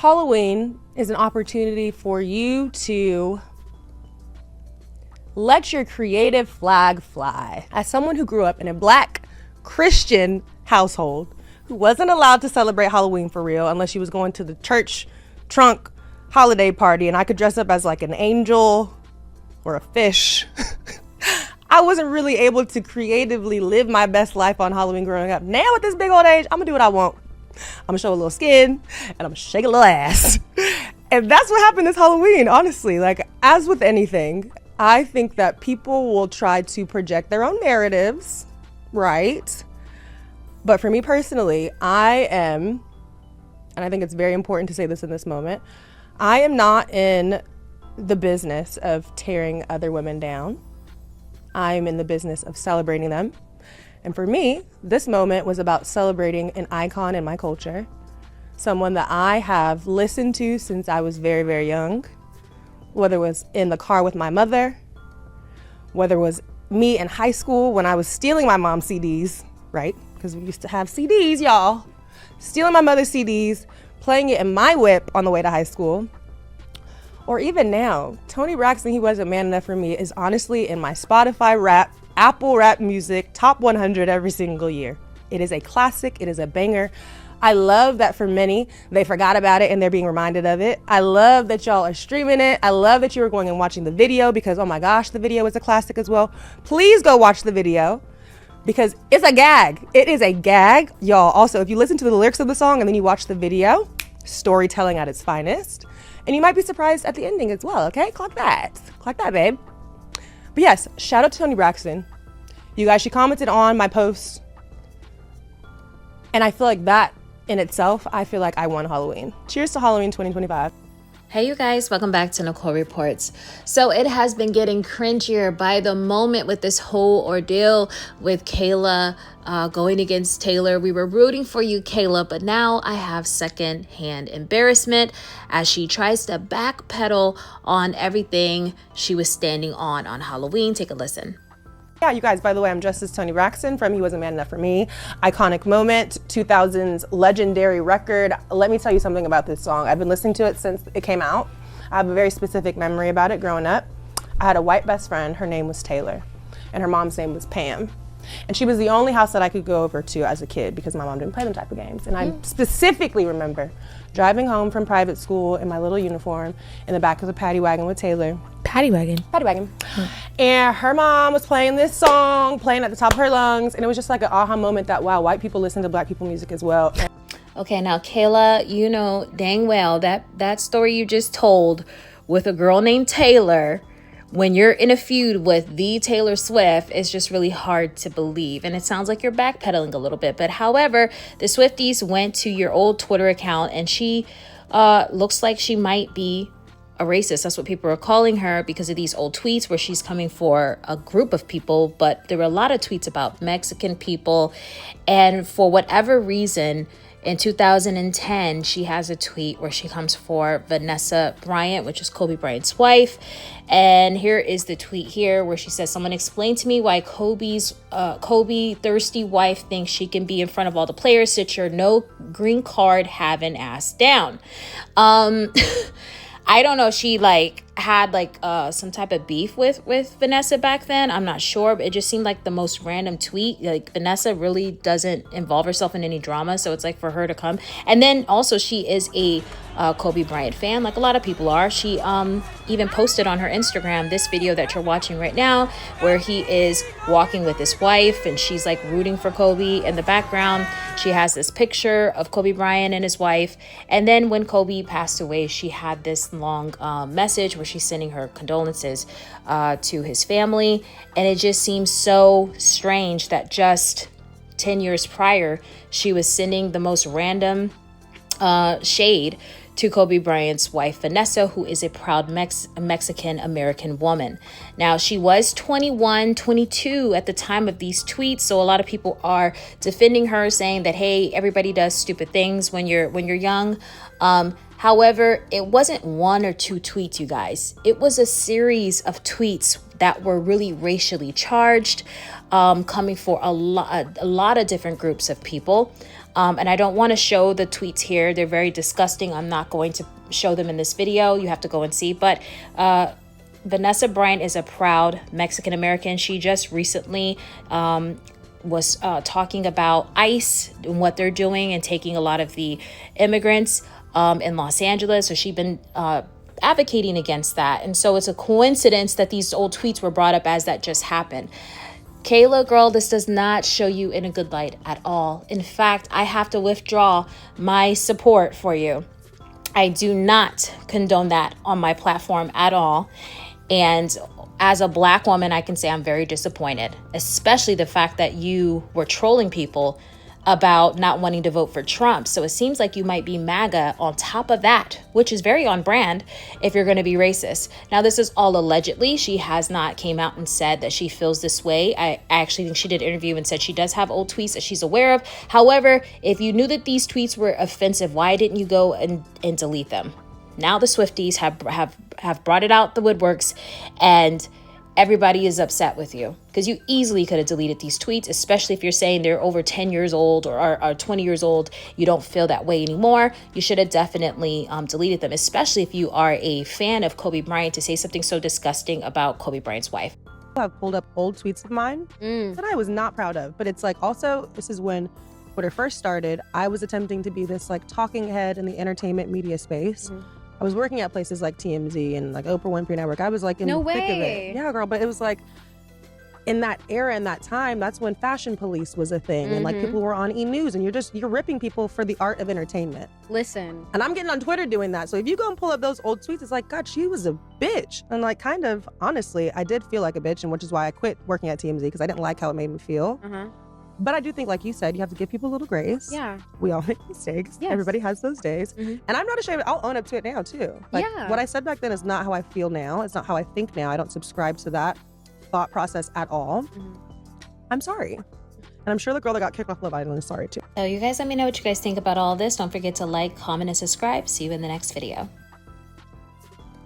Halloween is an opportunity for you to let your creative flag fly. As someone who grew up in a Black Christian household who wasn't allowed to celebrate Halloween for real unless she was going to the church trunk holiday party and I could dress up as like an angel or a fish, I wasn't really able to creatively live my best life on Halloween growing up. Now at this big old age, I'm gonna do what I want. I'm gonna show a little skin and I'm gonna shake a little ass. And that's what happened this Halloween, honestly. Like, as with anything, I think that people will try to project their own narratives, right? But for me personally, I am, and I think it's very important to say this in this moment, I am not in the business of tearing other women down. I am in the business of celebrating them. And for me, this moment was about celebrating an icon in my culture, someone that I have listened to since I was very, very young, whether it was in the car with my mother, whether it was me in high school when I was stealing my mom's CDs, right? Because we used to have CDs, y'all. Stealing my mother's CDs, playing it in my whip on the way to high school. Or even now, Toni Braxton, He Wasn't Man Enough for Me is honestly in my Spotify rap, Apple rap music, top 100 every single year. It is a classic, it is a banger. I love that for many, they forgot about it and they're being reminded of it. I love that y'all are streaming it. I love that you are going and watching the video because, oh my gosh, the video is a classic as well. Please go watch the video because it's a gag. It is a gag. Y'all, also, if you listen to the lyrics of the song and then you watch the video, storytelling at its finest. And you might be surprised at the ending as well, okay? Clock that, babe. But yes, shout out to Toni Braxton. You guys, she commented on my post. And I feel like that in itself, I feel like I won Halloween. Cheers to Halloween 2025. Hey you guys, welcome back to Nicole Reports. So it has been getting cringier by the moment with this whole ordeal with Kayla going against Taylor. We were rooting for you, Kayla, but now I have second-hand embarrassment as she tries to backpedal on everything she was standing on Halloween. Take a listen. Yeah, you guys, by the way, I'm dressed as Toni Braxton from He Wasn't Man Enough for Me. Iconic moment, 2000s legendary record. Let me tell you something about this song. I've been listening to it since it came out. I have a very specific memory about it growing up. I had a white best friend, her name was Taylor, and her mom's name was Pam. And she was the only house that I could go over to as a kid because my mom didn't play them type of games. And I specifically remember driving home from private school in my little uniform in the back of the paddy wagon with Taylor. Paddy wagon. And her mom was playing this song, playing at the top of her lungs. And it was just like an aha moment that, wow, white people listen to Black people music as well. Okay, now Kayla, you know dang well that story you just told with a girl named Taylor, when you're in a feud with the Taylor Swift, it's just really hard to believe. And it sounds like you're backpedaling a little bit. But however, the Swifties went to your old Twitter account and she looks like she might be a racist. That's what people are calling her because of these old tweets where she's coming for a group of people. But there were a lot of tweets about Mexican people. And for whatever reason, in 2010, she has a tweet where she comes for Vanessa Bryant, which is Kobe Bryant's wife. And here is the tweet here where she says, someone explain to me why Kobe thirsty wife thinks she can be in front of all the players. Sit your no green card having ass down. I don't know. She had some type of beef with Vanessa back then. I'm not sure, but it just seemed like the most random tweet. Like Vanessa really doesn't involve herself in any drama, so it's like for her to come. And then also she is a Kobe Bryant fan, like a lot of people are. She even posted on her Instagram this video that you're watching right now, where he is walking with his wife and she's like rooting for Kobe. In the background, she has this picture of Kobe Bryant and his wife. And then when Kobe passed away, she had this long message where she's sending her condolences to his family. And it just seems so strange that just 10 years prior, she was sending the most random shade to Kobe Bryant's wife, Vanessa, who is a proud Mexican-American woman. Now, she was 21, 22 at the time of these tweets, so a lot of people are defending her, saying that, hey, everybody does stupid things when you're young. However, it wasn't one or two tweets, you guys. It was a series of tweets that were really racially charged, coming for a lot of different groups of people. And I don't want to show the tweets here. They're very disgusting. I'm not going to show them in this video. You have to go and see. But Vanessa Bryant is a proud Mexican American. She just recently was talking about ICE and what they're doing and taking a lot of the immigrants in Los Angeles. So she's been advocating against that. And so it's a coincidence that these old tweets were brought up as that just happened. Kayla, girl, this does not show you in a good light at all. In fact, I have to withdraw my support for you. I do not condone that on my platform at all. And as a Black woman, I can say I'm very disappointed, especially the fact that you were trolling people about not wanting to vote for Trump. So it seems like you might be MAGA on top of that, which is very on brand if you're going to be racist. Now, this is all allegedly. She has not came out and said that she feels this way. I actually think she did an interview and said she does have old tweets that she's aware of. However, if you knew that these tweets were offensive, why didn't you go and delete them? Now the Swifties have brought it out the woodworks, and everybody is upset with you because you easily could have deleted these tweets, especially if you're saying they're over 10 years old or are 20 years old. You don't feel that way anymore. You should have definitely deleted them, especially if you are a fan of Kobe Bryant, to say something so disgusting about Kobe Bryant's wife. I've pulled up old tweets of mine that I was not proud of, but it's like, also, this is when Twitter first started. I was attempting to be this like talking head in the entertainment media space. I was working at places like TMZ and like Oprah Winfrey Network. I was like in the thick of it. Yeah, girl. But it was like in that era, in that time, that's when fashion police was a thing. And like people were on E-News, and you're ripping people for the art of entertainment. Listen. And I'm getting on Twitter doing that. So if you go and pull up those old tweets, it's like, God, she was a bitch. And like, kind of, honestly, I did feel like a bitch, and which is why I quit working at TMZ, because I didn't like how it made me feel. But I do think, like you said, you have to give people a little grace. Yeah. We all make mistakes. Yes. Everybody has those days. And I'm not ashamed. I'll own up to it now, too. Like, what I said back then is not how I feel now. It's not how I think now. I don't subscribe to that thought process at all. I'm sorry. And I'm sure the girl that got kicked off Love Island is sorry, too. So you guys let me know what you guys think about all this. Don't forget to like, comment, and subscribe. See you in the next video.